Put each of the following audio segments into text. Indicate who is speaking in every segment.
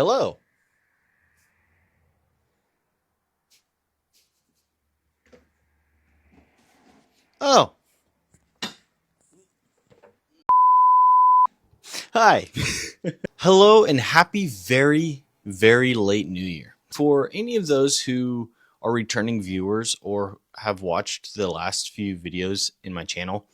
Speaker 1: Hello. Oh. Hi. Hello and happy very, very late New Year. For any of those who are returning viewers or have watched the last few videos in my channel,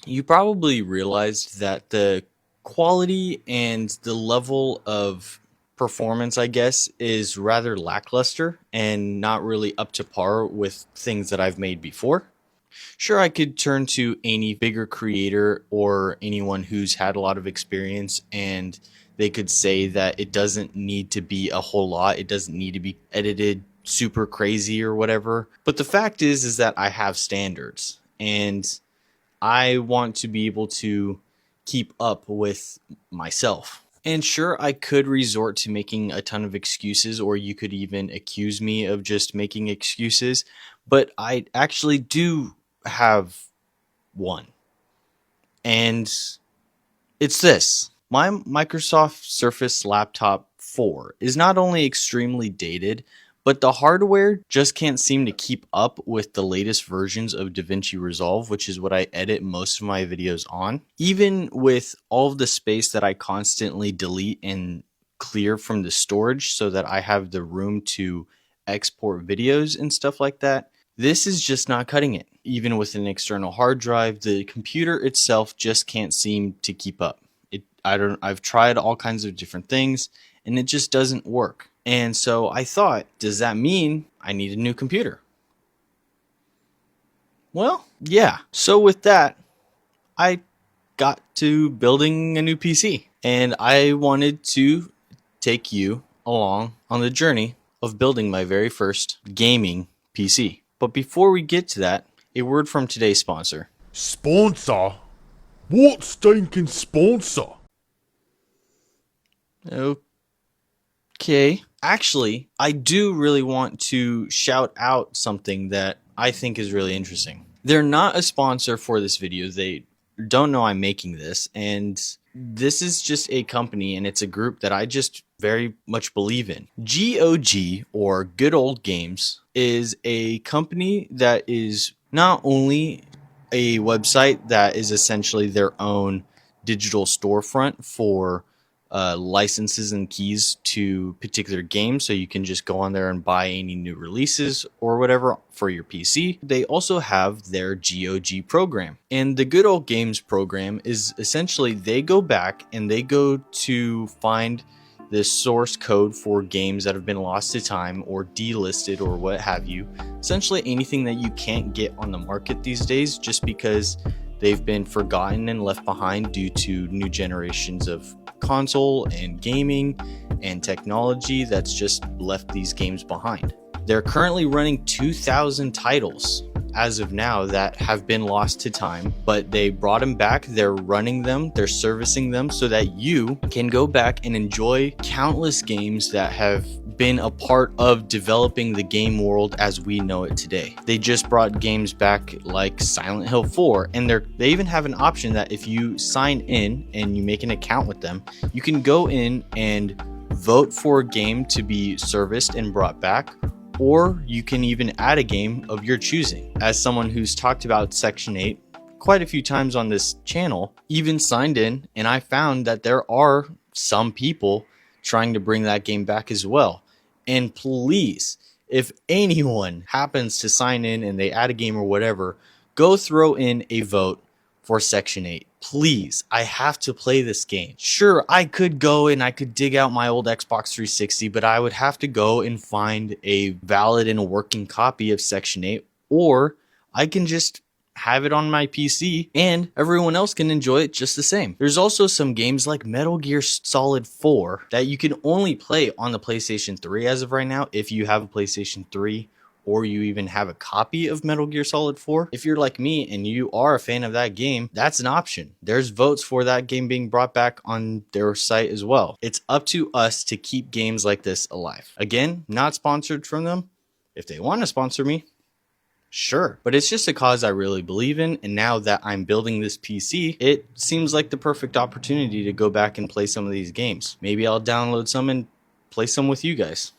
Speaker 1: you probably realized that the quality and the level of performance, I guess, is rather lackluster and not really up to par with things that I've made before. Sure, I could turn to any bigger creator or anyone who's had a lot of experience and they could say that it doesn't need to be a whole lot. It doesn't need to be edited super crazy or whatever. But the fact is that I have standards and I want to be able to keep up with myself. And sure, I could resort to making a ton of excuses, or you could even accuse me of just making excuses, but I actually do have one. And it's this. My Microsoft Surface Laptop 4 is not only extremely dated, but the hardware just can't seem to keep up with the latest versions of DaVinci Resolve, which is what I edit most of my videos on. Even with all of the space that I constantly delete and clear from the storage so that I have the room to export videos and stuff like that, this is just not cutting it. Even with an external hard drive, the computer itself just can't seem to keep up. I've tried all kinds of different things and it just doesn't work. And so I thought, does that mean I need a new computer? Well, yeah. So with that, I got to building a new PC. And I wanted to take you along on the journey of building my very first gaming PC. But before we get to that, a word from today's sponsor.
Speaker 2: Sponsor? What stinking sponsor?
Speaker 1: Okay. Actually, I do really want to shout out something that I think is really interesting. They're not a sponsor for this video. They don't know I'm making this. And this is just a company and it's a group that I just very much believe in. GOG, or Good Old Games, is a company that is not only a website that is essentially their own digital storefront for licenses and keys to particular games, so you can just go on there and buy any new releases or whatever for your PC. They also have their GOG program, and the Good Old Games program is essentially they go back and they go to find the source code for games that have been lost to time or delisted or what have you. Essentially anything that you can't get on the market these days just because they've been forgotten and left behind due to new generations of console and gaming and technology that's just left these games behind. They're currently running 2,000 titles as of now that have been lost to time, but they brought them back. They're running them, they're servicing them so that you can go back and enjoy countless games that have been a part of developing the game world as we know it today. They just brought games back like Silent Hill 4, and they even have an option that if you sign in and you make an account with them, you can go in and vote for a game to be serviced and brought back, or you can even add a game of your choosing. As someone who's talked about Section 8 quite a few times on this channel, even signed in, and I found that there are some people trying to bring that game back as well. And please, if anyone happens to sign in and they add a game or whatever, go throw in a vote for Section 8. Please, I have to play this game. Sure, I could go and I could dig out my old Xbox 360, but I would have to go and find a valid and working copy of Section 8, or I can just have it on my PC and everyone else can enjoy it just the same. There's also some games like Metal Gear Solid 4 that you can only play on the PlayStation 3 as of right now if you have a PlayStation 3 or you even have a copy of Metal Gear Solid 4. If you're like me and you are a fan of that game, that's an option. There's votes for that game being brought back on their site as well. It's up to us to keep games like this alive. Again, not sponsored from them. If they want to sponsor me, Sure, but it's just a cause I really believe in, and now that I'm building this PC, it seems like the perfect opportunity to go back and play some of these games. Maybe I'll download some and play some with you guys.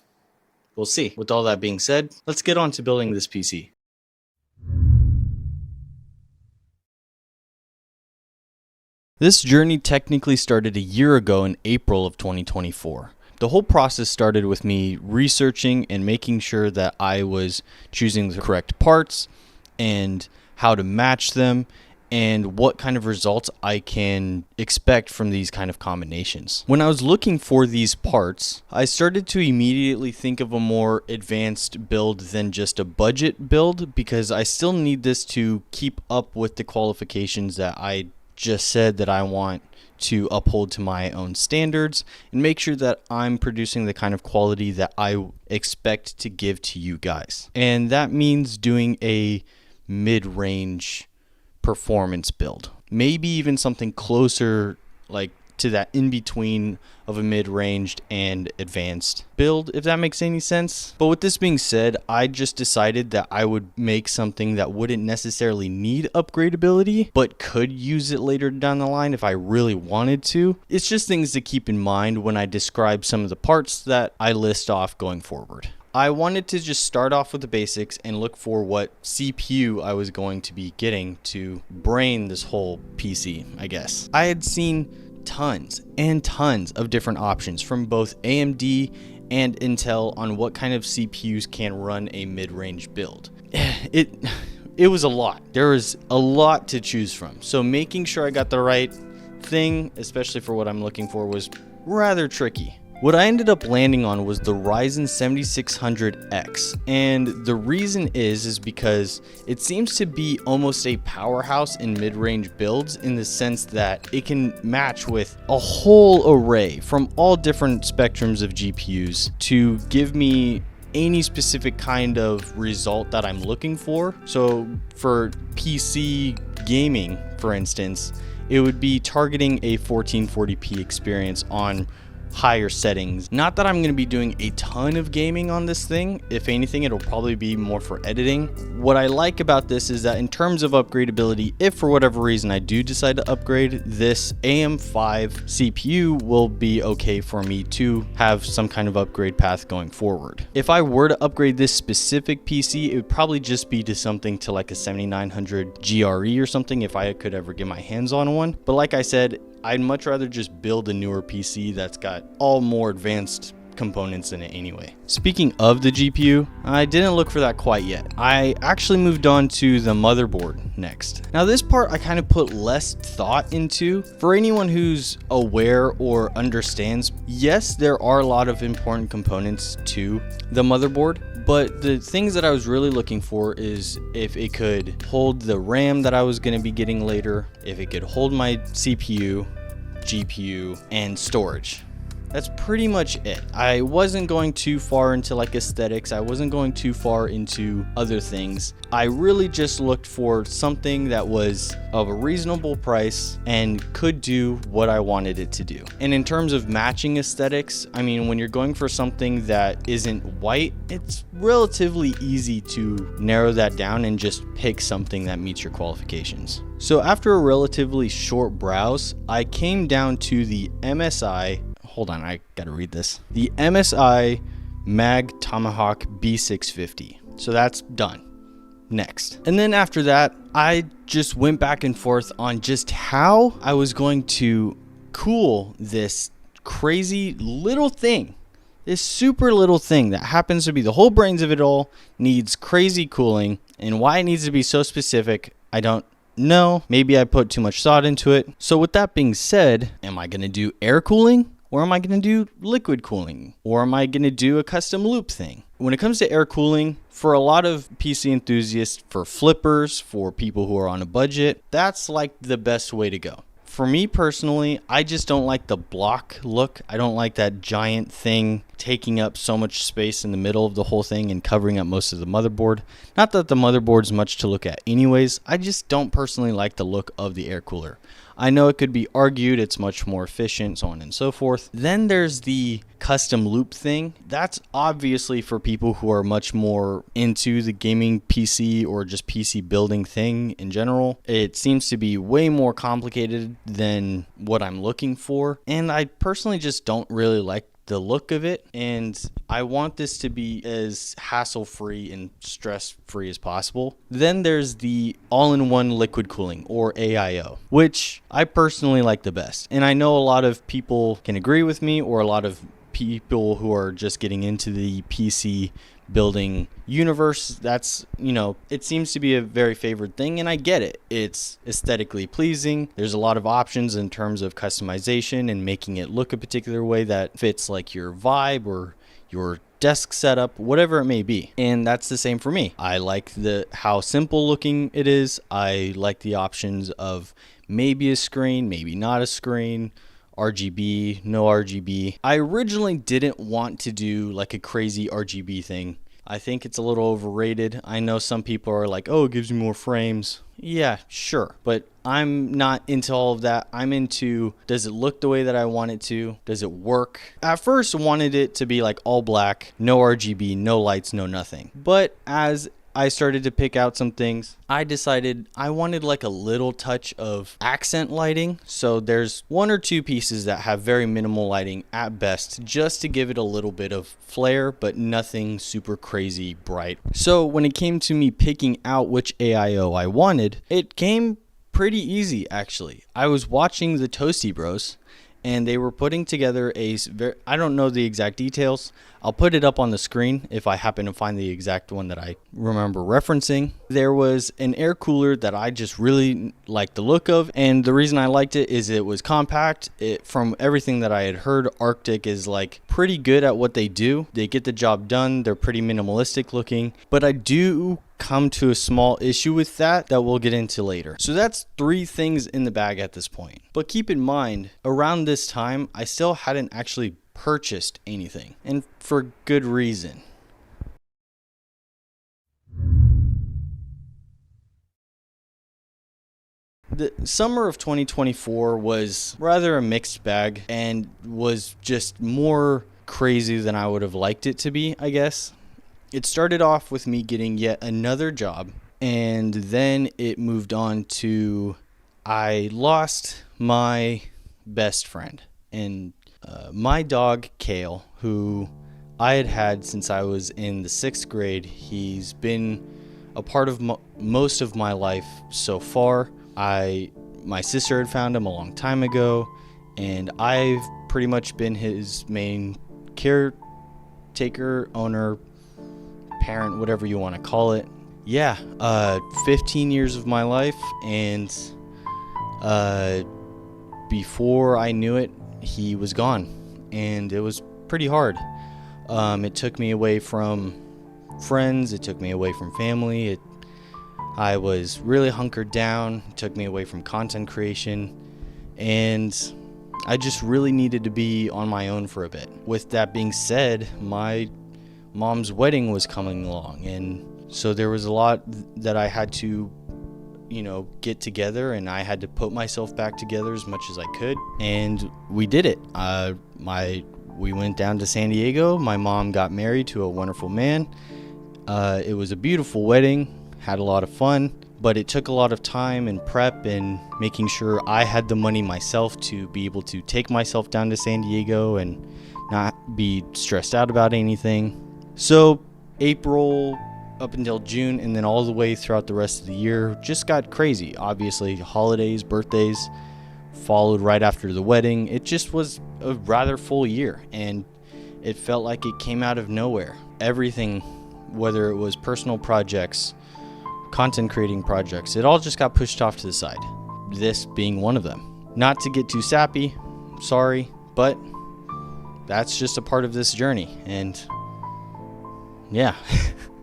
Speaker 1: We'll see. With all that being said, let's get on to building this PC. This journey technically started a year ago in April of 2024. The whole process started with me researching and making sure that I was choosing the correct parts and how to match them and what kind of results I can expect from these kind of combinations. When I was looking for these parts, I started to immediately think of a more advanced build than just a budget build, because I still need this to keep up with the qualifications that I just said that I want to uphold to my own standards and make sure that I'm producing the kind of quality that I expect to give to you guys. And that means doing a mid-range performance build, maybe even something closer like to that in between of a mid-ranged and advanced build, if that makes any sense. But with this being said, I just decided that I would make something that wouldn't necessarily need upgradability, but could use it later down the line if I really wanted to. It's just things to keep in mind when I describe some of the parts that I list off going forward. I wanted to just start off with the basics and look for what CPU I was going to be getting to brain this whole PC, I guess. I had seen tons and tons of different options from both AMD and Intel on what kind of CPUs can run a mid-range build. It was a lot. There was a lot to choose from. So making sure I got the right thing, especially for what I'm looking for, was rather tricky. What I ended up landing on was the Ryzen 7600X, and the reason is because it seems to be almost a powerhouse in mid-range builds, in the sense that it can match with a whole array from all different spectrums of GPUs to give me any specific kind of result that I'm looking for. So for PC gaming, for instance, it would be targeting a 1440p experience on higher settings. Not that I'm going to be doing a ton of gaming on this thing. If anything, it'll probably be more for editing. What I like about this is that in terms of upgradability, if for whatever reason I do decide to upgrade, this AM5 CPU will be okay for me to have some kind of upgrade path going forward. If I were to upgrade this specific PC, it would probably just be to something to like a 7900 GRE or something, if I could ever get my hands on one. But like I said, I'd much rather just build a newer PC that's got all more advanced components in it anyway. Speaking of the GPU, I didn't look for that quite yet. I actually moved on to the motherboard next. Now this part I kind of put less thought into. For anyone who's aware or understands, yes, there are a lot of important components to the motherboard, but the things that I was really looking for is if it could hold the RAM that I was going to be getting later, if it could hold my CPU, GPU, and storage. That's pretty much it. I wasn't going too far into like aesthetics. I wasn't going too far into other things. I really just looked for something that was of a reasonable price and could do what I wanted it to do. And in terms of matching aesthetics, I mean, when you're going for something that isn't white, it's relatively easy to narrow that down and just pick something that meets your qualifications. So after a relatively short browse, I came down to the MSI, hold on, I gotta read this. The MSI Mag Tomahawk B650. So that's done. Next. And then after that, I just went back and forth on just how I was going to cool this crazy little thing. This super little thing that happens to be the whole brains of it all, needs crazy cooling, and why it needs to be so specific, I don't know. Maybe I put too much thought into it. So with that being said, am I gonna do air cooling? Or am I going to do liquid cooling? Or am I going to do a custom loop thing? When it comes to air cooling, for a lot of PC enthusiasts, for flippers, for people who are on a budget, that's like the best way to go. For me personally, I just don't like the block look. I don't like that giant thing taking up so much space in the middle of the whole thing and covering up most of the motherboard. Not that the motherboard's much to look at anyways, I just don't personally like the look of the air cooler. I know it could be argued it's much more efficient, so on and so forth. Then there's the custom loop thing, that's obviously for people who are much more into the gaming PC or just PC building thing in general. It seems to be way more complicated than what I'm looking for, and I personally just don't really like the look of it, and I want this to be as hassle-free and stress-free as possible. Then there's the all-in-one liquid cooling, or AIO, which I personally like the best. And I know a lot of people can agree with me, or a lot of people who are just getting into the PC building universe, that's, it seems to be a very favored thing, and I get it. It's aesthetically pleasing. There's a lot of options in terms of customization and making it look a particular way that fits like your vibe or your desk setup, whatever it may be. And that's the same for me. I like how simple looking it is. I like the options of maybe a screen, maybe not a screen, RGB, no RGB. I originally didn't want to do like a crazy RGB thing. I think it's a little overrated. I know some people are like, oh, it gives you more frames. Yeah, sure. But I'm not into all of that. I'm into, does it look the way that I want it to? Does it work? At first, I wanted it to be like all black, no RGB, no lights, no nothing. But as I started to pick out some things, I decided I wanted like a little touch of accent lighting. So there's one or two pieces that have very minimal lighting at best, just to give it a little bit of flair, but nothing super crazy bright. So when it came to me picking out which AIO I wanted, it came pretty easy actually. I was watching the Toasty Bros, and they were putting together I don't know the exact details. I'll put it up on the screen if I happen to find the exact one that I remember referencing. There was an air cooler that I just really liked the look of, and the reason I liked it is it was compact. From everything that I had heard, Arctic is like pretty good at what they do. They get the job done. They're pretty minimalistic looking, but I do come to a small issue with that we'll get into later. So that's 3 things in the bag at this point. But keep in mind, around this time, I still hadn't actually purchased anything, and for good reason. The summer of 2024 was rather a mixed bag and was just more crazy than I would have liked it to be, I guess. It started off with me getting yet another job, and then it moved on to I lost my best friend, and my dog Kale, who I had had since I was in the 6th grade. He's been a part of most of my life so far. My sister had found him a long time ago, and I've pretty much been his main caretaker, owner, parent, whatever you want to call it. Yeah, 15 years of my life, and before I knew it, he was gone, and it was pretty hard. It took me away from friends, it took me away from family, I was really hunkered down, it took me away from content creation, and I just really needed to be on my own for a bit. With that being said, my mom's wedding was coming along, and so there was a lot that I had to get together, and I had to put myself back together as much as I could, and we did it. We went down to San Diego. My mom got married to a wonderful man. It was a beautiful wedding, had a lot of fun, but it took a lot of time and prep and making sure I had the money myself to be able to take myself down to San Diego and not be stressed out about anything. So April up until June, and then all the way throughout the rest of the year, just got crazy. Obviously, holidays, birthdays followed right after the wedding. It just was a rather full year, and it felt like it came out of nowhere. Everything, whether it was personal projects, content creating projects, it all just got pushed off to the side. This being one of them. Not to get too sappy, sorry, but that's just a part of this journey, and yeah.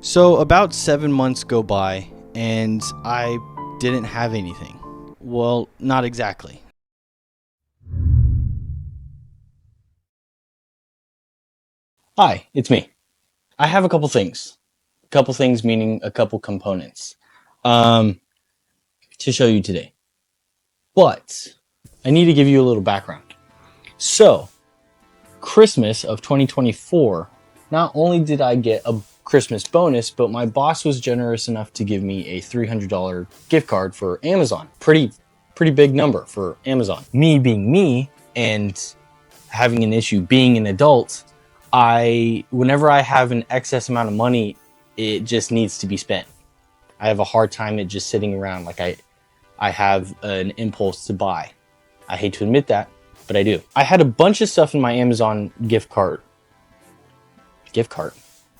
Speaker 1: So about 7 months go by, and I didn't have anything. Well, not exactly. Hi, it's me. I have a couple things. A couple things meaning a couple components to show you today. But I need to give you a little background. So, Christmas of 2024, not only did I get a Christmas bonus, but my boss was generous enough to give me a $300 gift card for Amazon. Pretty big number for Amazon. Me being me and having an issue being an adult, whenever I have an excess amount of money, it just needs to be spent. I have a hard time it just sitting around. Like I have an impulse to buy. I hate to admit that, but I do. I had a bunch of stuff in my Amazon gift cart,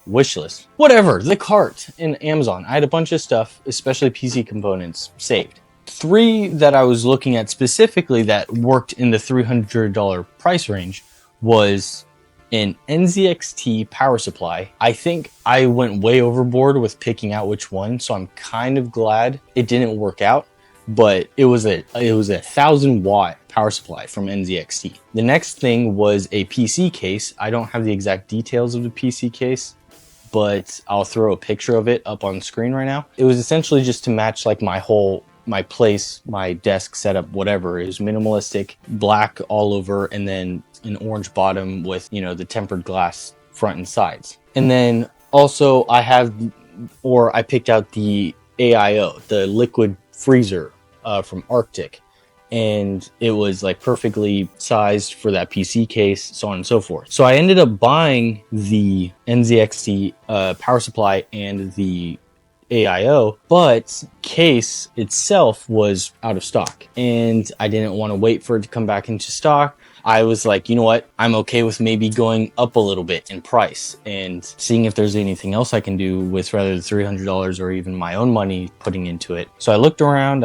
Speaker 1: wish list, whatever, the cart in Amazon. I had a bunch of stuff, especially PC components, saved. 3 that I was looking at specifically that worked in the $300 price range was an NZXT power supply. I think I went way overboard with picking out which one, so I'm kind of glad it didn't work out. But it was a 1,000-watt power supply from NZXT. The next thing was a PC case. I don't have the exact details of the PC case, but I'll throw a picture of it up on screen right now. It was essentially just to match like my place, my desk setup, whatever. It was minimalistic, black all over, and then an orange bottom with, you know, the tempered glass front and sides. And then also I picked out the AIO, the liquid freezer from Arctic, and it was like perfectly sized for that PC case, so on and so forth. So I ended up buying the NZXT power supply and the AIO, but case itself was out of stock, and I didn't want to wait for it to come back into stock. I was like, you know what? I'm okay with maybe going up a little bit in price and seeing if there's anything else I can do with rather than $300 or even my own money putting into it. So I looked around.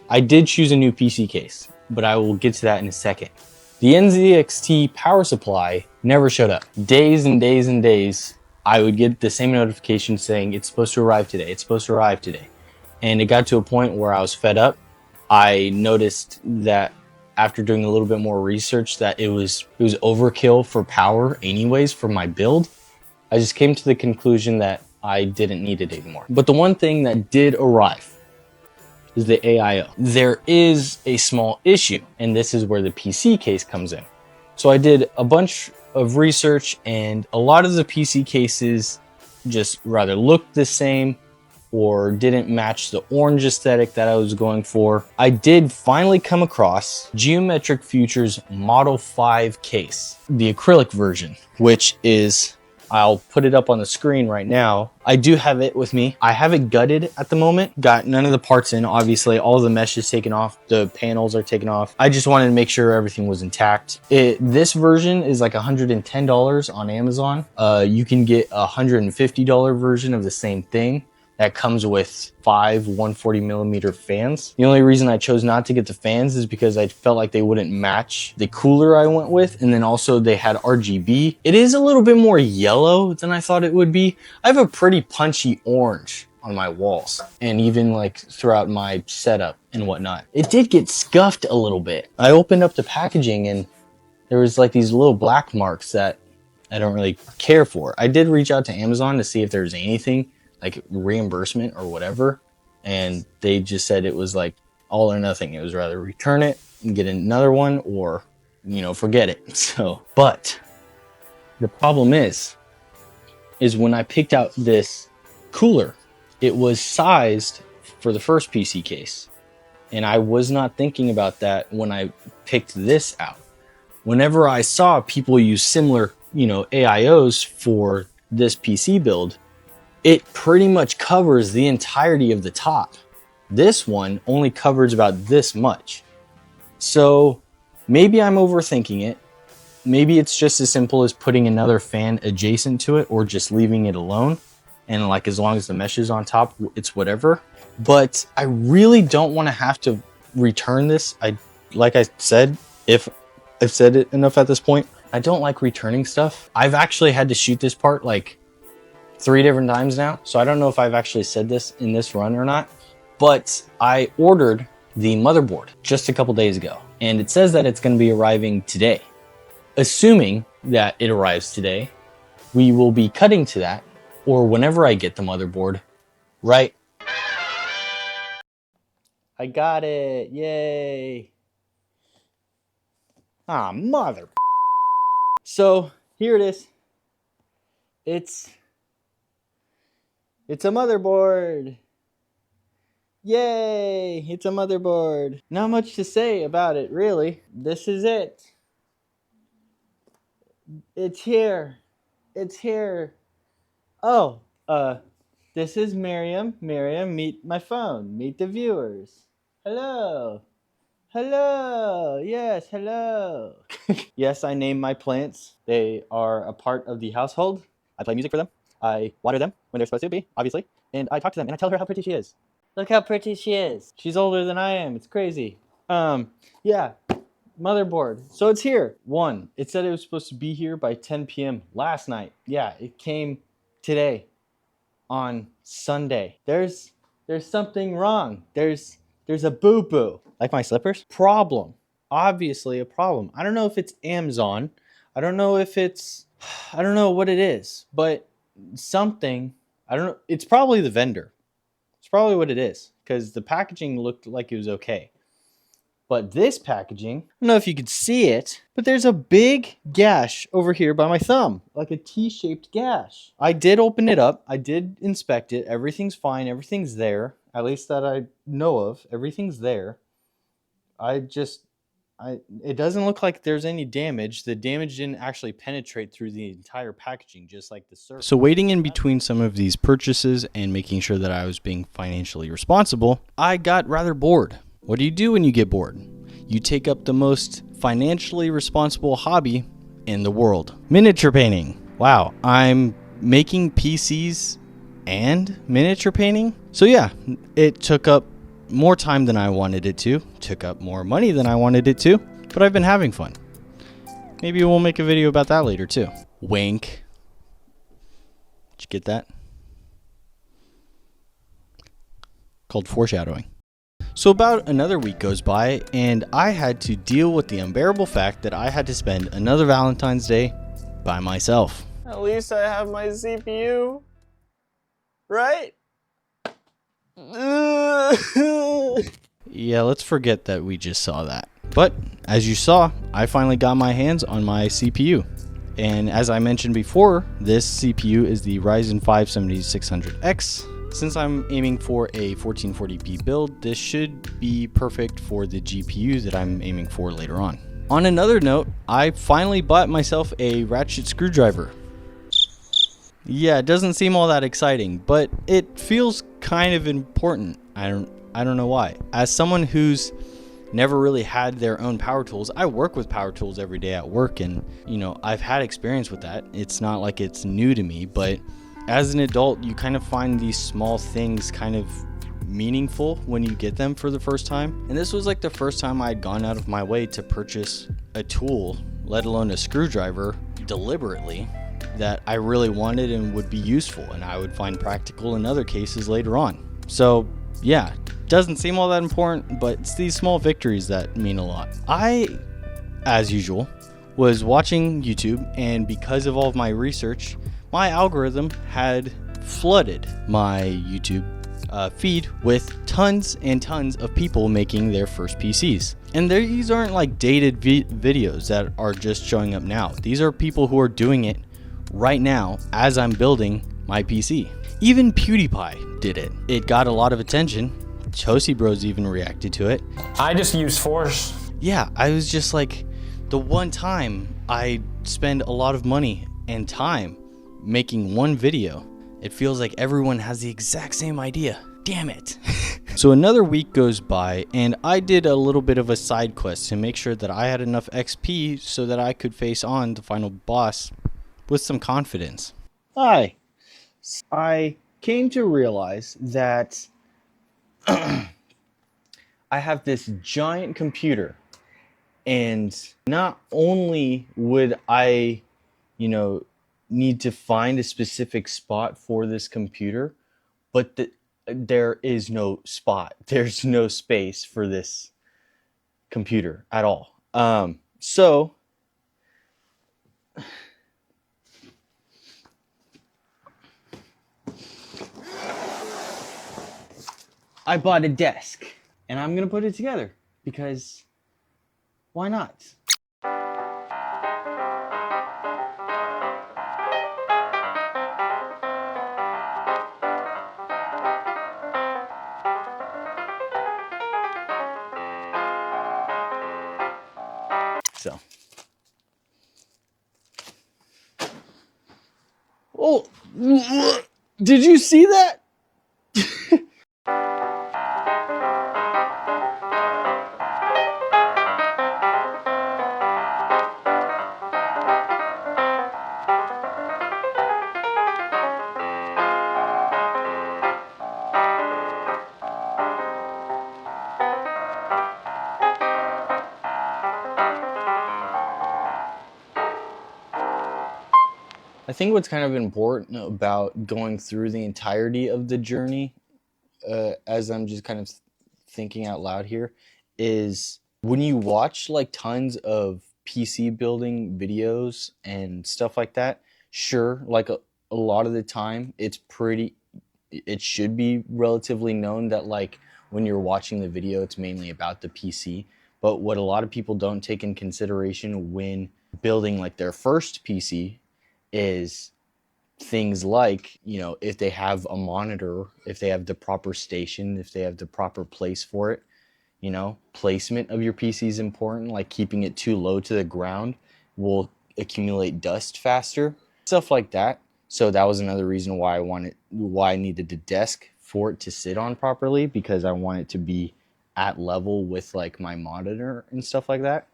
Speaker 1: I did choose a new PC case, but I will get to that in a second. The NZXT power supply never showed up. Days and days and days, I would get the same notification saying it's supposed to arrive today. It's supposed to arrive today. And it got to a point where I was fed up. I noticed that after doing a little bit more research that it was overkill for power anyways for my build. I just came to the conclusion that I didn't need it anymore. But the one thing that did arrive is the AIO. There is a small issue, and this is where the PC case comes in. So I did a bunch of research, and a lot of the PC cases just rather looked the same or didn't match the orange aesthetic that I was going for. I did finally come across Geometric Future's Model 5 case, the acrylic version, which is, I'll put it up on the screen right now. I do have it with me. I have it gutted at the moment. Got none of the parts in, obviously. All of the mesh is taken off. The panels are taken off. I just wanted to make sure everything was intact. This version is like $110 on Amazon. You can get a $150 version of the same thing that comes with 5 140mm fans. The only reason I chose not to get the fans is because I felt like they wouldn't match the cooler I went with, and then also they had RGB. It is a little bit more yellow than I thought it would be. I have a pretty punchy orange on my walls, and even like throughout my setup and whatnot. It did get scuffed a little bit. I opened up the packaging and there was like these little black marks that I don't really care for. I did reach out to Amazon to see if there's anything like reimbursement or whatever, and they just said it was like all or nothing. It was rather return it and get another one, or, you know, forget it. So, but the problem is when I picked out this cooler, it was sized for the first PC case, and I was not thinking about that when I picked this out. Whenever I saw people use similar, you know, AIOs for this PC build, it pretty much covers the entirety of the top. This one only covers about this much. So maybe I'm overthinking it. Maybe it's just as simple as putting another fan adjacent to it or just leaving it alone. And like, as long as the mesh is on top, it's whatever. But I really don't want to have to return this. Like I said, if I've said it enough at this point, I don't like returning stuff. I've actually had to shoot this part like 3 different times now, so I don't know if I've actually said this in this run or not, but I ordered the motherboard just a couple days ago, and it says that it's going to be arriving today. Assuming that it arrives today, we will be cutting to that, or whenever I get the motherboard, right? I got it, yay! Ah, mother. So here it is. It's a motherboard. Yay! It's a motherboard. Not much to say about it, really. This is it. It's here. It's here. Oh, this is Miriam. Miriam, meet my phone. Meet the viewers. Hello. Hello. Yes, hello. Yes, I name my plants. They are a part of the household. I play music for them. I water them when they're supposed to be, obviously. And I talk to them and I tell her how pretty she is. Look how pretty she is. She's older than I am. It's crazy. Yeah. Motherboard. So it's here. One, it said it was supposed to be here by 10 p.m. last night. Yeah, it came today on Sunday. There's something wrong. There's a boo-boo. Like my slippers? Problem. Obviously a problem. I don't know if it's Amazon. I don't know if it's I don't know what it is, but something, I don't know, it's probably the vendor. It's probably what it is, because the packaging looked like it was okay. But this packaging, I don't know if you could see it, but there's a big gash over here by my thumb, like a T-shaped gash. I did open it up. I did inspect it. Everything's fine. Everything's there. At least that I know of. Everything's there. It doesn't look like there's any damage. The damage didn't actually penetrate through the entire packaging, just like the surface. So waiting in between some of these purchases and making sure that I was being financially responsible, I got rather bored. What do you do when you get bored? You take up the most financially responsible hobby in the world. Miniature painting. Wow, I'm making PCs and miniature painting? So yeah, it took up more time than I wanted it to, took up more money than I wanted it to, but I've been having fun. Maybe we'll make a video about that later too. Wink. Did you get that? Called foreshadowing. So about another week goes by, and I had to deal with the unbearable fact that I had to spend another Valentine's Day by myself. At least I have my CPU, right? Yeah, let's forget that we just saw that. But as you saw, I finally got my hands on my CPU. And as I mentioned before, this CPU is the Ryzen 5 7600X. Since I'm aiming for a 1440p build, this should be perfect for the GPU that I'm aiming for later on. On another note, I finally bought myself a ratchet screwdriver. Yeah, it doesn't seem all that exciting, but it feels kind of important. I don't know why. As someone who's never really had their own power tools, I work with power tools every day at work, and I've had experience with that. It's not like it's new to me, but as an adult, you kind of find these small things kind of meaningful when you get them for the first time. And this was like the first time I'd gone out of my way to purchase a tool, let alone a screwdriver, deliberately, that I really wanted and would be useful and I would find practical in other cases later on. So yeah, doesn't seem all that important, but it's these small victories that mean a lot. I, as usual, was watching YouTube, and because of all of my research, my algorithm had flooded my YouTube feed with tons and tons of people making their first PCs. And these aren't like dated videos that are just showing up now. These are people who are doing it right now as I'm building my PC. Even PewDiePie did it. It got a lot of attention. Toasty Bros even reacted to it.
Speaker 3: I just use Force.
Speaker 1: Yeah, I was just like, the one time I spend a lot of money and time making one video, it feels like everyone has the exact same idea. Damn it. So another week goes by, and I did a little bit of a side quest to make sure that I had enough XP so that I could face on the final boss with some confidence. Hi. I came to realize that I have this giant computer, and not only would I, need to find a specific spot for this computer, but there is no spot. There's no space for this computer at all. So I bought a desk, and I'm gonna put it together because why not? Oh, did you see that? I think what's kind of important about going through the entirety of the journey, as I'm just kind of thinking out loud here, is when you watch like tons of PC building videos and stuff like that, sure, like a lot of the time it should be relatively known that like when you're watching the video, it's mainly about the PC. But what a lot of people don't take in consideration when building like their first PC is things like, you know, if they have a monitor, if they have the proper station, if they have the proper place for it, you know, placement of your PC is important. Like keeping it too low to the ground will accumulate dust faster, stuff like that. So that was another reason why I needed a desk for it to sit on properly, because I want it to be at level with like my monitor and stuff like that.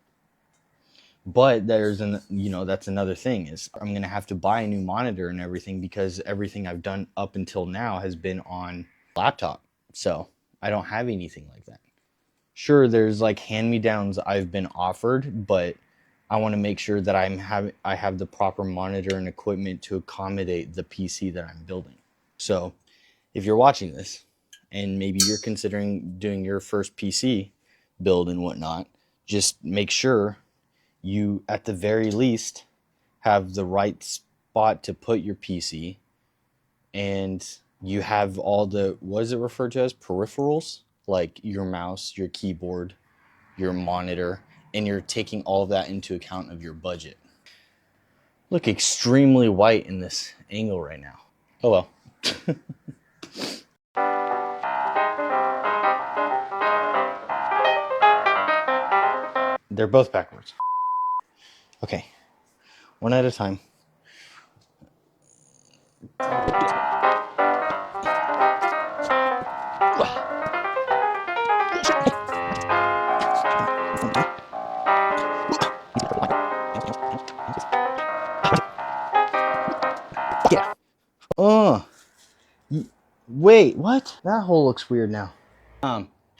Speaker 1: But that's another thing, is I'm going to have to buy a new monitor and everything, because everything I've done up until now has been on laptop. So I don't have anything like that. Sure, there's like hand-me-downs I've been offered, but I want to make sure that I have the proper monitor and equipment to accommodate the PC that I'm building. So if you're watching this and maybe you're considering doing your first PC build and whatnot, just make sure you at the very least have the right spot to put your PC, and you have all the, what is it referred to as, peripherals, like your mouse, your keyboard, your monitor, and you're taking all of that into account of your budget. Look extremely white in this angle right now. Oh well. They're both backwards. Okay, one at a time. Wait, what? That hole looks weird now.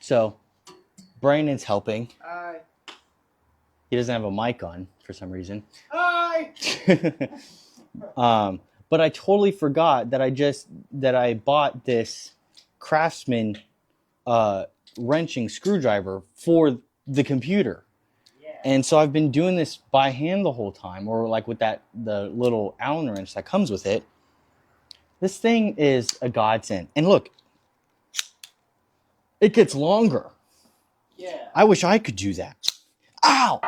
Speaker 1: So Brandon's helping.
Speaker 3: Hi.
Speaker 1: He doesn't have a mic on for some reason.
Speaker 3: Hi.
Speaker 1: But I totally forgot that I bought this Craftsman wrenching screwdriver for the computer.
Speaker 3: Yeah.
Speaker 1: And so I've been doing this by hand the whole time, or like with the little Allen wrench that comes with it. This thing is a godsend. And look, it gets longer.
Speaker 3: Yeah.
Speaker 1: I wish I could do that. Ow!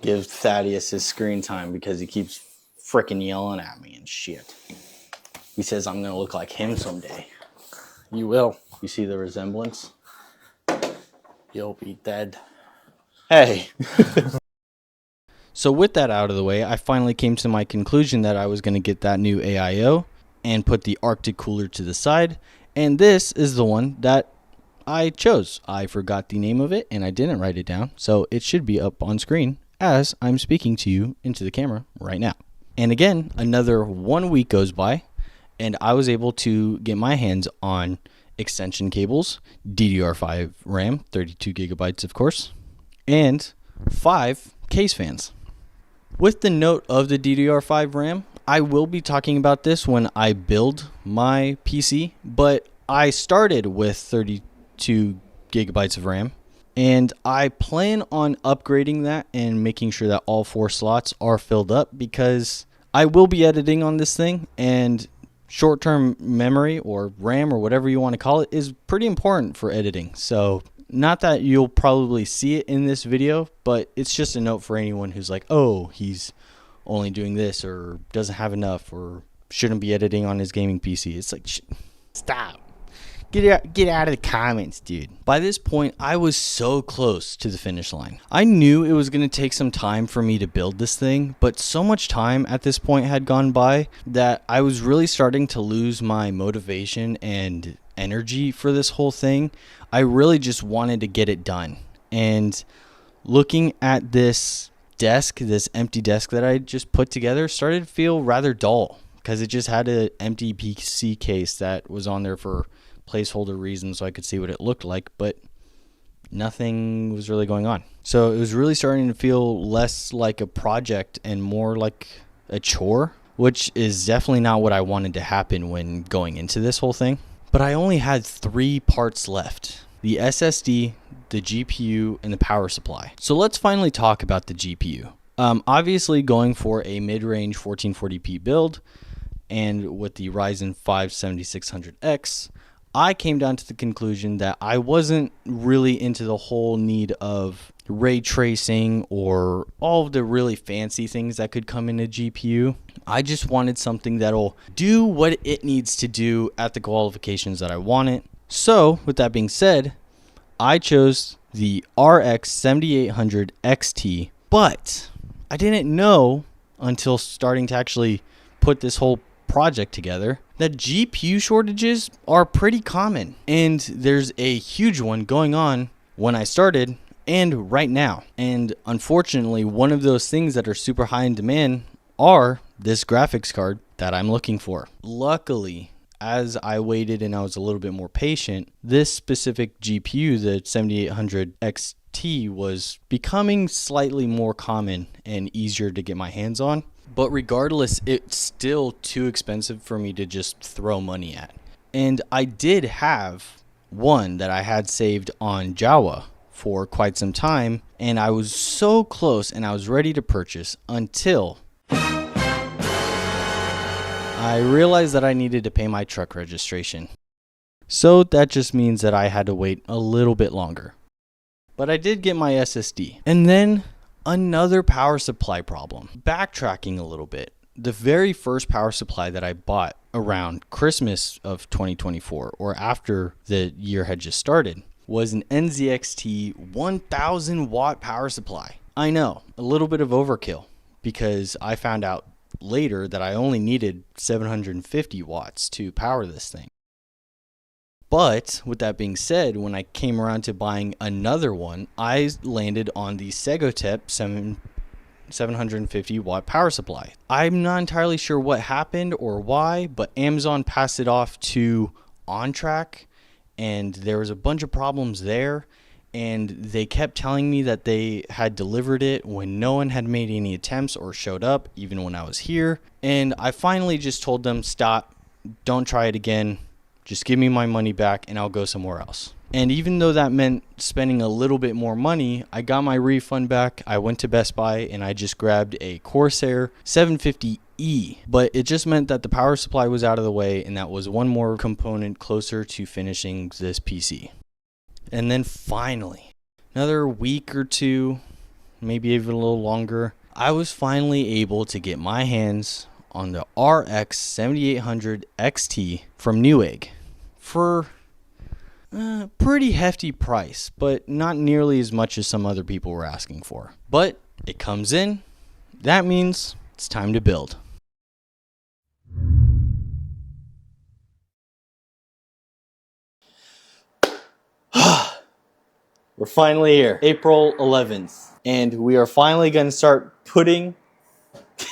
Speaker 1: Give Thaddeus his screen time because he keeps frickin' yelling at me and shit. He says I'm gonna look like him someday. You will. You see the resemblance? You'll be dead. Hey! So with that out of the way, I finally came to my conclusion that I was going to get that new AIO and put the Arctic cooler to the side. And this is the one that I chose. I forgot the name of it and I didn't write it down. So it should be up on screen as I'm speaking to you into the camera right now. And again, another 1 week goes by and I was able to get my hands on extension cables, DDR5 RAM, 32 gigabytes of course, and 5 case fans. With the note of the DDR5 RAM, I will be talking about this when I build my PC, but I started with 32 gigabytes of RAM, and I plan on upgrading that and making sure that all 4 slots are filled up, because I will be editing on this thing, and short-term memory or RAM or whatever you want to call it is pretty important for editing. So not that you'll probably see it in this video, but it's just a note for anyone who's like, oh, he's only doing this or doesn't have enough or shouldn't be editing on his gaming PC. It's like, stop. Get out of the comments, dude. By this point, I was so close to the finish line. I knew it was going to take some time for me to build this thing, but so much time at this point had gone by that I was really starting to lose my motivation and energy for this whole thing. I really just wanted to get it done. And looking at this desk, this empty desk that I just put together, started to feel rather dull because it just had an empty PC case that was on there for placeholder reasons so I could see what it looked like, but nothing was really going on. So it was really starting to feel less like a project and more like a chore, which is definitely not what I wanted to happen when going into this whole thing. But I only had 3 parts left: the SSD, the GPU, and the power supply. So let's finally talk about the GPU. Obviously going for a mid-range 1440p build and with the Ryzen 5 7600X, I came down to the conclusion that I wasn't really into the whole need of ray tracing or all of the really fancy things that could come in a GPU. I just wanted something that'll do what it needs to do at the qualifications that I want it. So with that being said, I chose the RX 7800 XT, but I didn't know until starting to actually put this whole project together that GPU shortages are pretty common, and there's a huge one going on when I started and right now. And unfortunately, one of those things that are super high in demand are this graphics card that I'm looking for. Luckily, as I waited and I was a little bit more patient, this specific GPU, the 7800 XT, was becoming slightly more common and easier to get my hands on. But regardless, it's still too expensive for me to just throw money at. And I did have one that I had saved on Java for quite some time, and I was so close and I was ready to purchase until I realized that I needed to pay my truck registration. So that just means that I had to wait a little bit longer. But I did get my SSD. And then another power supply problem. Backtracking a little bit, the very first power supply that I bought around Christmas of 2024, or after the year had just started, was an NZXT 1000 watt power supply. I know, a little bit of overkill, because I found out later that I only needed 750 watts to power this thing. But with that being said, when I came around to buying another one, I landed on the Segotep 750 watt power supply. I'm not entirely sure what happened or why, but Amazon passed it off to OnTrack, and there was a bunch of problems there, and they kept telling me that they had delivered it when no one had made any attempts or showed up, even when I was here. And I finally just told them, stop, don't try it again. Just give me my money back and I'll go somewhere else. And even though that meant spending a little bit more money, I got my refund back. I went to Best Buy and I just grabbed a Corsair 750E. But it just meant that the power supply was out of the way, and that was one more component closer to finishing this PC. And then finally, another week or two, maybe even a little longer, I was finally able to get my hands on the RX 7800 XT from Newegg for a pretty hefty price, but not nearly as much as some other people were asking for. But it comes in. That means it's time to build. We're finally here, April 11th, and we are finally going to start putting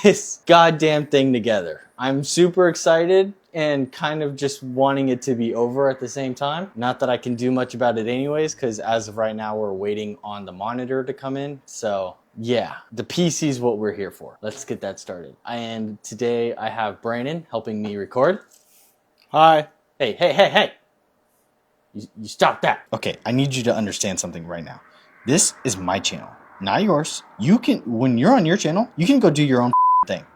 Speaker 1: this goddamn thing together. I'm super excited and kind of just wanting it to be over at the same time. Not that I can do much about it anyways, because as of right now, we're waiting on the monitor to come in. So yeah, the PC is what we're here for. Let's get that started. And today I have Brandon helping me record.
Speaker 3: Hi.
Speaker 1: Hey. You stop that. Okay, I need you to understand something right now. This is my channel, not yours. You can, when you're on your channel, you can go do your own thing.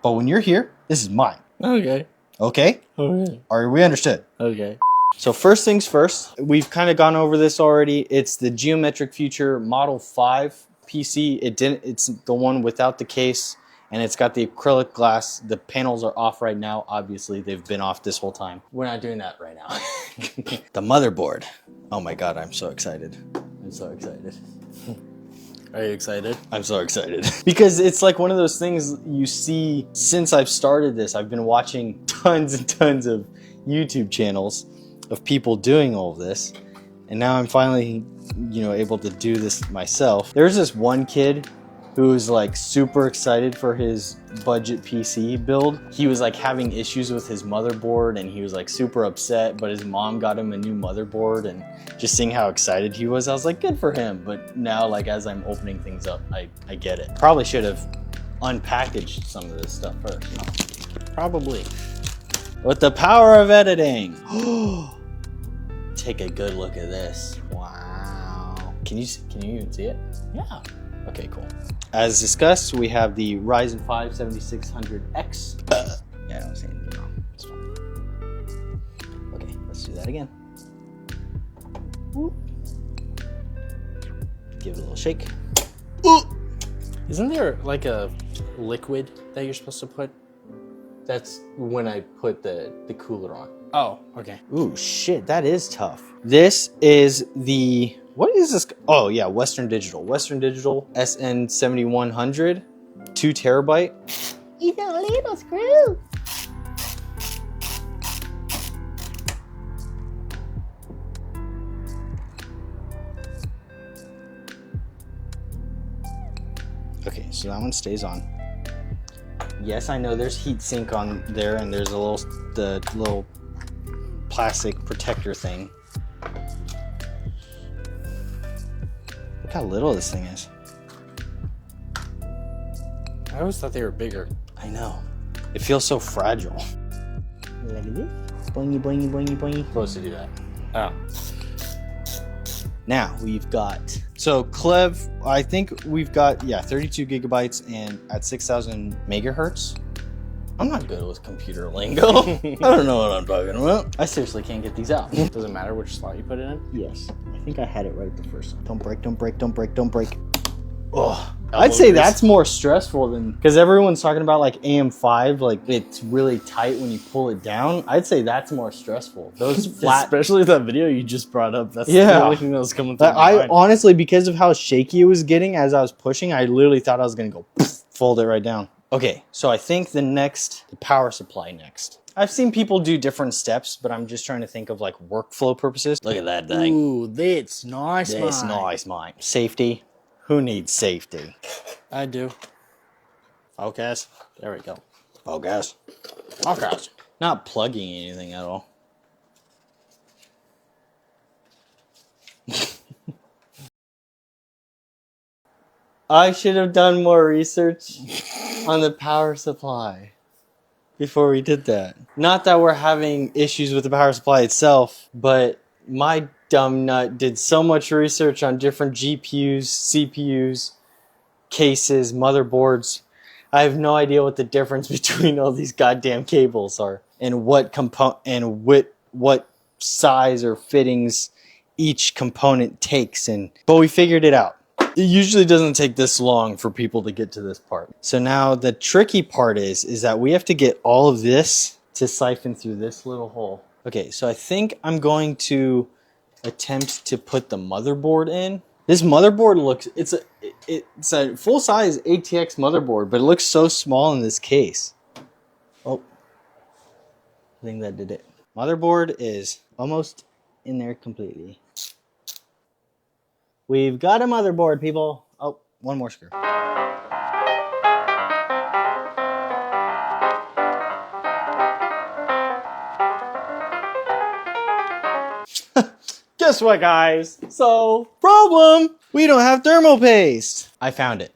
Speaker 1: But when you're here, this is mine.
Speaker 3: Okay.
Speaker 1: Okay?
Speaker 3: Okay.
Speaker 1: Are we understood?
Speaker 3: Okay.
Speaker 1: So first things first, we've kind of gone over this already. It's the Geometric Future Model 5 PC. It's the one without the case And it's got the acrylic glass. The panels are off right now. Obviously, they've been off this whole time. We're not doing that right now. The motherboard. Oh my God, I'm so excited. I'm so excited.
Speaker 4: Are you excited?
Speaker 1: I'm so excited. Because it's like one of those things you see since I've started this. I've been watching tons and tons of YouTube channels of people doing all of this. And now I'm finally, able to do this myself. There's this one kid who was like super excited for his budget PC build. He was like having issues with his motherboard and he was like super upset, but his mom got him a new motherboard, and just seeing how excited he was, I was like, good for him. But now, like, as I'm opening things up, I get it. Probably should have unpackaged some of this stuff first.
Speaker 4: Probably.
Speaker 1: With the power of editing. Take a good look at this. Wow. Can you even see it?
Speaker 4: Yeah.
Speaker 1: Okay, cool. As discussed, we have the Ryzen 5 7600X. Yeah, I don't see anything wrong. It's fine. Okay, let's do that again. Whoop. Give it a little shake.
Speaker 4: Isn't there like a liquid that you're supposed to put?
Speaker 1: That's when I put the cooler on.
Speaker 4: Oh, okay.
Speaker 1: Ooh, shit, that is tough. This is the... What is this? Oh, yeah, Western Digital. Western Digital SN7100, 2 terabyte.
Speaker 5: It's a little screw.
Speaker 1: Okay, so that one stays on. Yes, I know there's heat sink on there, and there's the little plastic protector thing. Look how little this thing is.
Speaker 4: I always thought they were bigger.
Speaker 1: I know. It feels so fragile. Look at this. Boingy, boingy, boingy, boingy.
Speaker 4: Supposed to do that. Oh.
Speaker 1: Now we've got, so Clev, I think we've got, 32 gigabytes and at 6,000 megahertz. I'm not good with computer lingo. I don't know what I'm talking about. I seriously can't get these out.
Speaker 4: Does it matter which slot you put it in?
Speaker 1: Yes, I think I had it right the first time. Don't break, don't break, don't break, don't break. Oh, I'd say that's more stressful than, because everyone's talking about like AM5, like it's really tight when you pull it down. I'd say that's more stressful. Those flat,
Speaker 4: especially that video you just brought up. That's
Speaker 1: Yeah.
Speaker 4: the only thing that was coming through my
Speaker 1: I
Speaker 4: mind.
Speaker 1: honestly, because of how shaky it was getting as I was pushing, I literally thought I was gonna go fold it right down. Okay, so I think the power supply next. I've seen people do different steps, but I'm just trying to think of like workflow purposes. Look at that thing.
Speaker 4: Ooh, that's nice,
Speaker 1: It's
Speaker 4: man.
Speaker 1: nice, mine. Safety. Who needs safety?
Speaker 4: I do. Focus. There we go.
Speaker 1: Focus.
Speaker 4: Focus.
Speaker 1: Not plugging anything at all. I should have done more research on the power supply before we did that. Not that we're having issues with the power supply itself, but my dumb nut did so much research on different GPUs, CPUs, cases, motherboards. I have no idea what the difference between all these goddamn cables are and what what size or fittings each component takes, but we figured it out. It usually doesn't take this long for people to get to this part. So now the tricky part is that we have to get all of this to siphon through this little hole. Okay, so I think I'm going to attempt to put the motherboard in. This motherboard looks, it's a full-size ATX motherboard, but it looks so small in this case. Oh, I think that did it. Motherboard is almost in there completely. We've got a motherboard, people. Oh, one more screw. Guess what, guys? So, problem! We don't have thermal paste. I found it.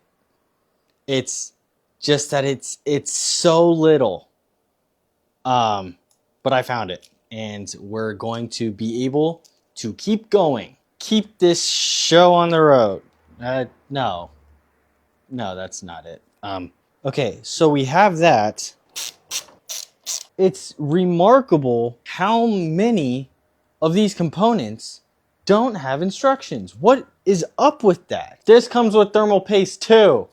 Speaker 1: It's just that it's so little. But I found it. And we're going to be able to keep going. Keep this show on the road. No, that's not it. Okay, so we have that. It's remarkable how many of these components don't have instructions. What is up with that? This comes with thermal paste too.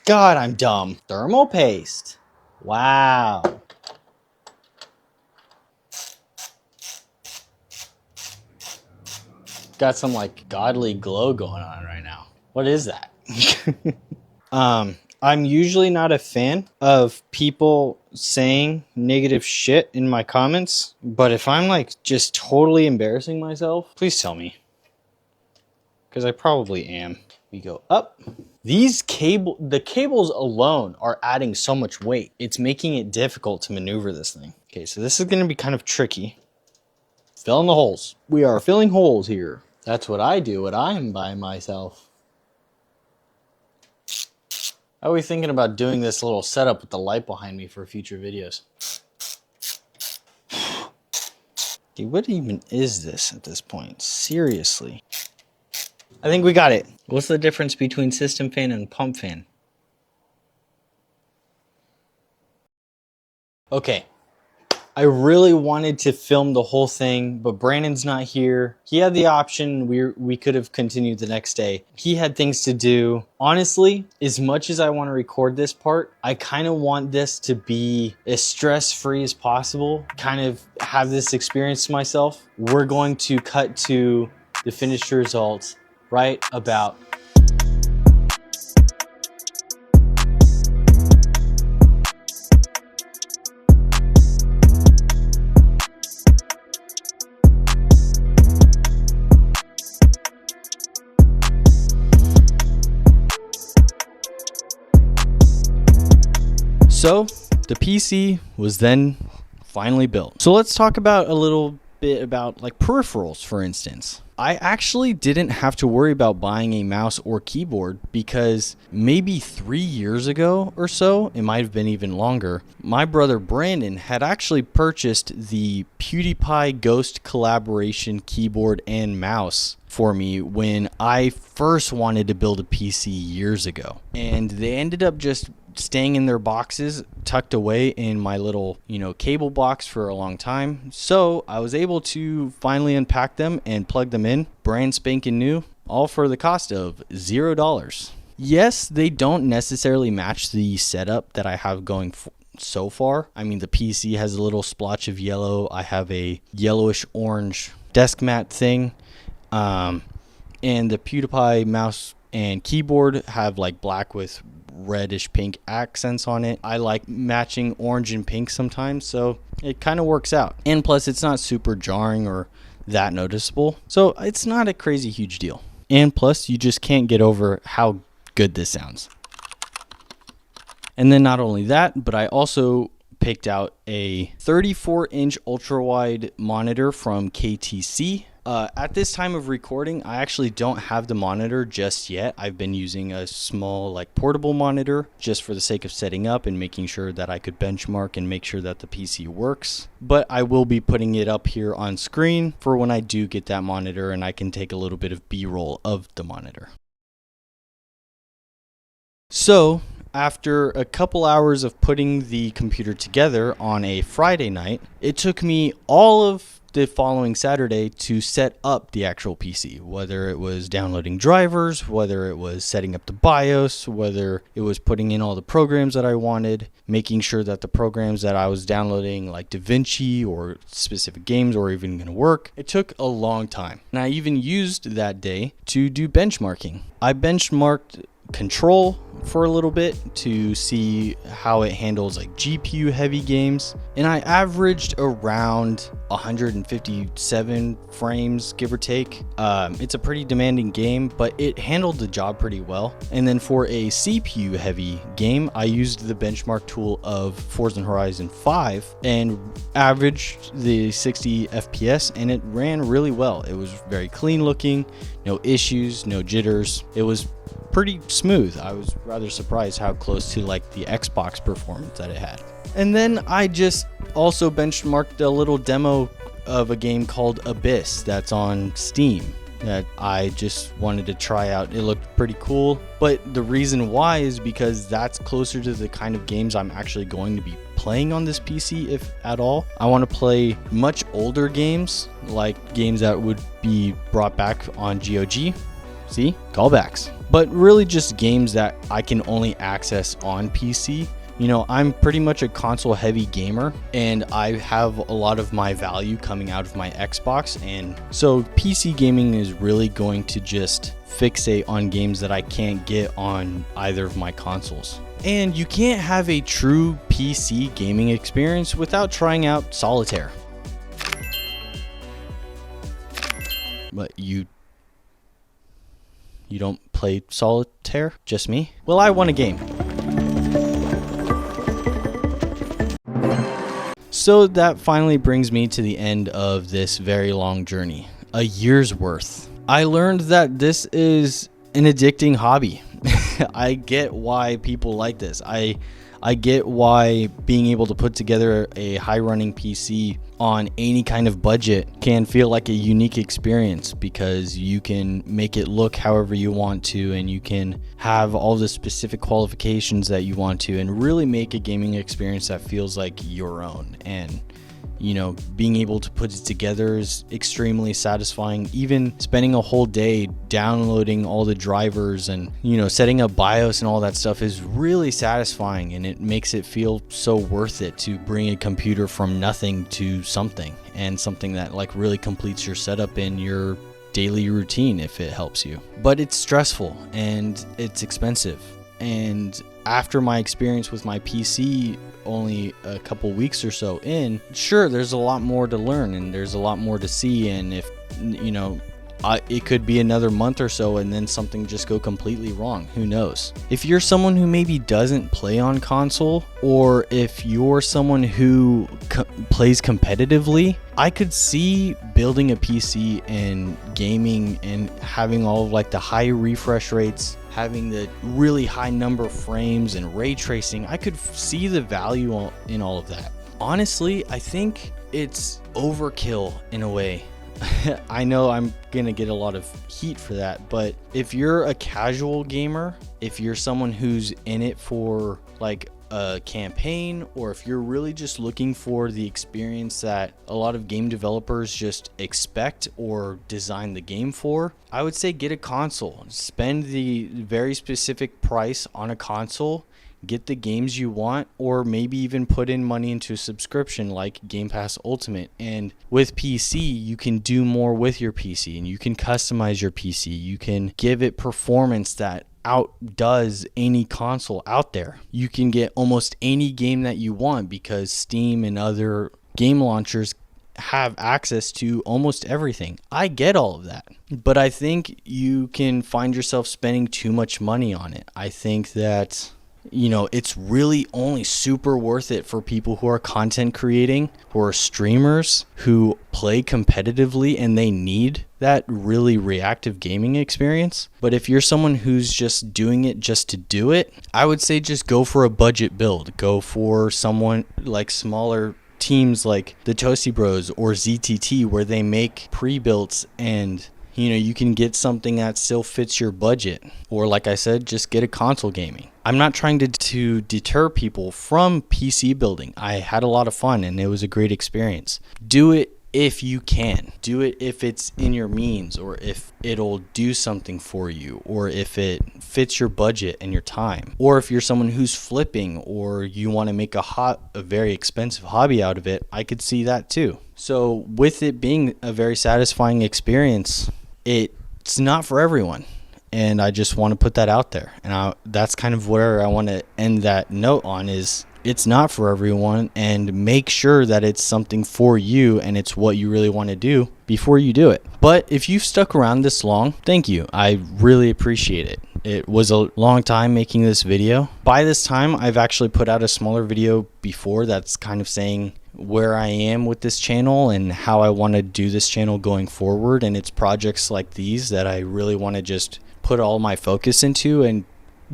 Speaker 1: God, I'm dumb. Thermal paste. Wow. Got some like godly glow going on right now. What is that? I'm usually not a fan of people saying negative shit in my comments, but if I'm like just totally embarrassing myself, please tell me. Because I probably am. We go up. The cables alone are adding so much weight. It's making it difficult to maneuver this thing. Okay, so this is gonna be kind of tricky. Fill in the holes. We are filling holes here. That's what I do when I'm by myself. I was thinking about doing this little setup with the light behind me for future videos. Dude, what even is this at this point? Seriously. I think we got it. What's the difference between system fan and pump fan? Okay. I really wanted to film the whole thing, but Brandon's not here. He had the option. We could have continued the next day. He had things to do. Honestly, as much as I want to record this part, I kind of want this to be as stress-free as possible. Kind of have this experience to myself. We're going to cut to the finished results right about So the PC was then finally built. So let's talk about a little bit about like peripherals, for instance. I actually didn't have to worry about buying a mouse or keyboard because maybe 3 years ago or so, it might have been even longer, my brother Brandon had actually purchased the PewDiePie Ghost collaboration keyboard and mouse for me when I first wanted to build a PC years ago. And they ended up just staying in their boxes tucked away in my little, cable box for a long time. So I was able to finally unpack them and plug them in, brand spanking new, all for the cost of $0. Yes, they don't necessarily match the setup that I have going so far. I mean, the PC has a little splotch of yellow. I have a yellowish orange desk mat thing. And the PewDiePie mouse and keyboard have like black with reddish pink accents on it. I like matching orange and pink sometimes, so it kind of works out. And plus, it's not super jarring or that noticeable, so it's not a crazy huge deal. And plus, you just can't get over how good this sounds. And then not only that, but I also picked out a 34-inch ultra-wide monitor from KTC. At this time of recording, I actually don't have the monitor just yet. I've been using a small portable monitor just for the sake of setting up and making sure that I could benchmark and make sure that the PC works. But I will be putting it up here on screen for when I do get that monitor and I can take a little bit of B-roll of the monitor. So after a couple hours of putting the computer together on a Friday night, it took me all of the following Saturday to set up the actual PC, whether it was downloading drivers, whether it was setting up the BIOS, whether it was putting in all the programs that I wanted, making sure that the programs that I was downloading like DaVinci or specific games were even going to work. It took a long time. And I even used that day to do benchmarking. I benchmarked Control for a little bit to see how it handles GPU heavy games, and I averaged around 157 frames, give or take. It's a pretty demanding game, but it handled the job pretty well. And then for a CPU heavy game, I used the benchmark tool of Forza Horizon 5 and averaged the 60 FPS, and it ran really well. It was very clean looking, no issues, no jitters. It was pretty smooth. I was rather surprised how close to the Xbox performance that it had. And then I just also benchmarked a little demo of a game called Abyss that's on Steam that I just wanted to try out. It looked pretty cool, but the reason why is because that's closer to the kind of games I'm actually going to be playing on this PC, if at all. I want to play much older games, like games that would be brought back on GOG. See? Callbacks. but really just games that I can only access on PC. You know, I'm pretty much a console heavy gamer, and I have a lot of my value coming out of my Xbox, and so PC gaming is really going to just fixate on games that I can't get on either of my consoles. And you can't have a true PC gaming experience without trying out solitaire. But you don't play solitaire? Just me? Well, I won a game. So that finally brings me to the end of this very long journey, a year's worth. I learned that this is an addicting hobby. I get why people like this. I get why being able to put together a high running PC on any kind of budget can feel like a unique experience, because you can make it look however you want to, and you can have all the specific qualifications that you want to, and really make a gaming experience that feels like your own. And you know, being able to put it together is extremely satisfying. Even spending a whole day downloading all the drivers and, you know, setting up BIOS and all that stuff is really satisfying, and it makes it feel so worth it to bring a computer from nothing to something, and something that like really completes your setup in your daily routine if it helps you. But it's stressful and it's expensive. And after my experience with my PC only a couple weeks or so in, sure, there's a lot more to learn and there's a lot more to see, and if you know, it could be another month or so and then something just go completely wrong. Who knows? If you're someone who maybe doesn't play on console, or if you're someone who plays competitively, I could see building a PC and gaming and having all of like the high refresh rates, having the really high number of frames and ray tracing. I could see the value in all of that. Honestly, I think it's overkill in a way. I know I'm gonna get a lot of heat for that, but if you're a casual gamer, if you're someone who's in it for like a campaign, or if you're really just looking for the experience that a lot of game developers just expect or design the game for, I would say get a console. Spend the very specific price on a console, get the games you want, or maybe even put in money into a subscription like Game Pass Ultimate. And with PC, you can do more with your PC, and you can customize your PC. You can give it performance that outdoes any console out there. You can get almost any game that you want because Steam and other game launchers have access to almost everything. I get all of that, but I think you can find yourself spending too much money on it. I think that, you know, it's really only super worth it for people who are content creating, who are streamers, who play competitively, and they need that really reactive gaming experience. But if you're someone who's just doing it just to do it, I would say just go for a budget build. Go for someone like smaller teams like the Toasty Bros or ZTT, where they make pre-builts, and you know, you can get something that still fits your budget. Or like I said, just get a console gaming. I'm not trying to deter people from PC building. I had a lot of fun and it was a great experience. Do it if you can. Do it if it's in your means, or if it'll do something for you, or if it fits your budget and your time. Or if you're someone who's flipping, or you want to make a very expensive hobby out of it, I could see that too. So with it being a very satisfying experience, it's not for everyone. And I just want to put that out there. And that's kind of where I want to end that note on, is it's not for everyone, and make sure that it's something for you and it's what you really want to do before you do it. But if you've stuck around this long, thank you. I really appreciate it. It was a long time making this video. By this time, I've actually put out a smaller video before that's kind of saying where I am with this channel and how I want to do this channel going forward. And it's projects like these that I really want to just put all my focus into and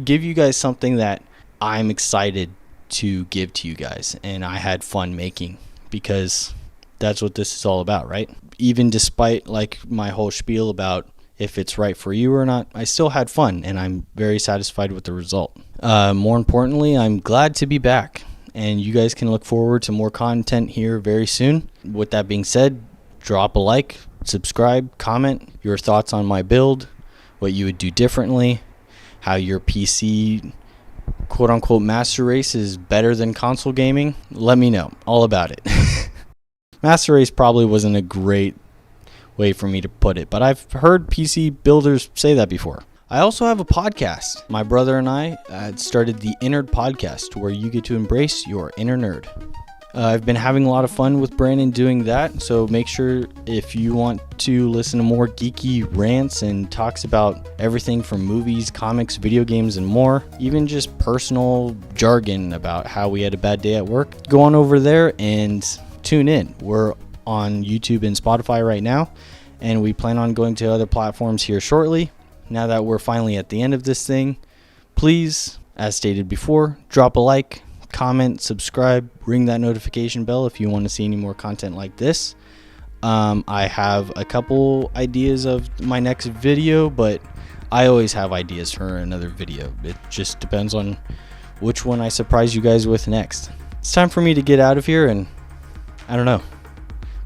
Speaker 1: give you guys something that I'm excited to give to you guys, and I had fun making, because that's what this is all about, right? Even despite like my whole spiel about if it's right for you or not, I still had fun, and I'm very satisfied with the result. More importantly, I'm glad to be back, and you guys can look forward to more content here very soon. With that being said, drop a like, subscribe, comment your thoughts on my build, what you would do differently, how your PC quote unquote master race is better than console gaming, let me know all about it. Master race probably wasn't a great way for me to put it, but I've heard PC builders say that before. I also have a podcast. My brother and I started the Inner Podcast, where you get to embrace your inner nerd. I've been having a lot of fun with Brandon doing that, so make sure if you want to listen to more geeky rants and talks about everything from movies, comics, video games, and more, even just personal jargon about how we had a bad day at work, go on over there and tune in. We're on YouTube and Spotify right now, and we plan on going to other platforms here shortly. Now that we're finally at the end of this thing, please, as stated before, drop a like, comment, subscribe, ring that notification bell if you want to see any more content like this. I have a couple ideas of my next video, but I always have ideas for another video. It just depends on which one I surprise you guys with next. It's time for me to get out of here and, I don't know,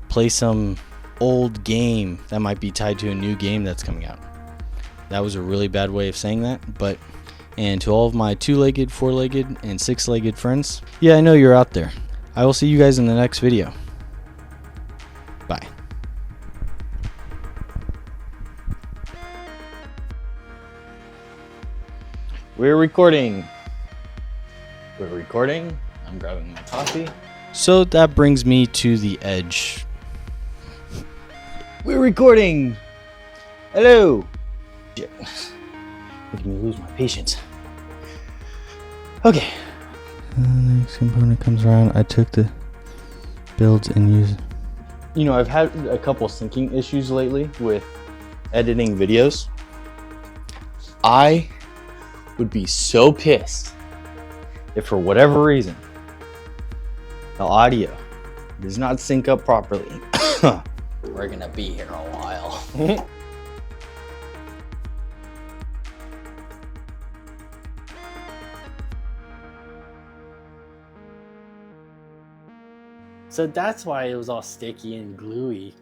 Speaker 1: play some old game that might be tied to a new game that's coming out. That was a really bad way of saying that, but... And to all of my 2-legged, 4-legged, and 6-legged friends, yeah, I know you're out there. I will see you guys in the next video. Bye. We're recording. I'm grabbing my coffee. So that brings me to the edge. We're recording. Hello. Shit. Making me lose my patience. Okay. The next component comes around. I took the builds and used. You know, I've had a couple syncing issues lately with editing videos. I would be so pissed if for whatever reason the audio does not sync up properly. We're gonna be here a while.
Speaker 4: So that's why it was all sticky and gluey.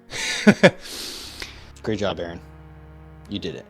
Speaker 1: Great job, Aaron. You did it.